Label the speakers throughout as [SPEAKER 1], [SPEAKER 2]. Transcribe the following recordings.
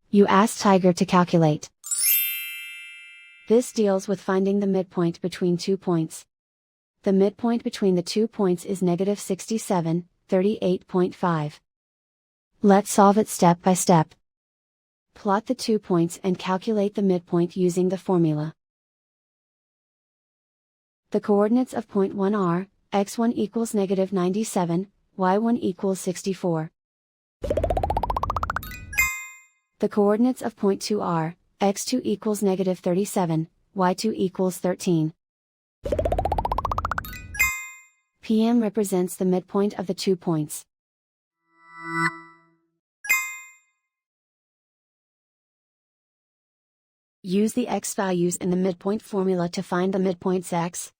[SPEAKER 1] You ask Tiger to calculate. This deals with finding the midpoint between 2 points. The midpoint between the 2 points is negative 67, 38.5. Let's solve it step by step. Plot the 2 points and calculate the midpoint using the formula. The coordinates of point 1 are, x1 equals negative 97, y1 equals 64. The coordinates of point 2 are, x2 equals negative 37, y2 equals 13. PM represents the midpoint of the 2 points. Use the x values in the midpoint formula to find the midpoints x.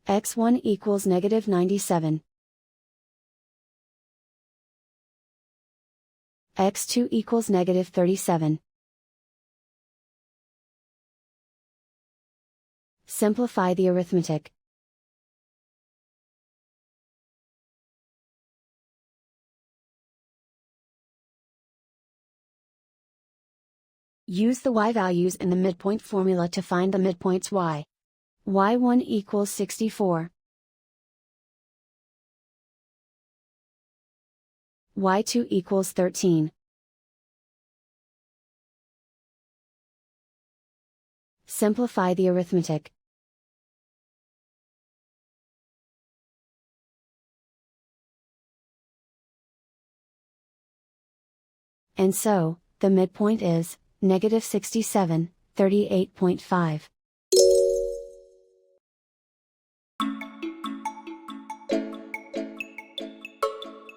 [SPEAKER 1] x1 equals negative 97. x2 equals negative 37. Simplify the arithmetic. Use the y values in the midpoint formula to find the midpoints y. y1 equals 64. y2 equals 13. Simplify the arithmetic. And so, the midpoint is, negative 67, 38.5.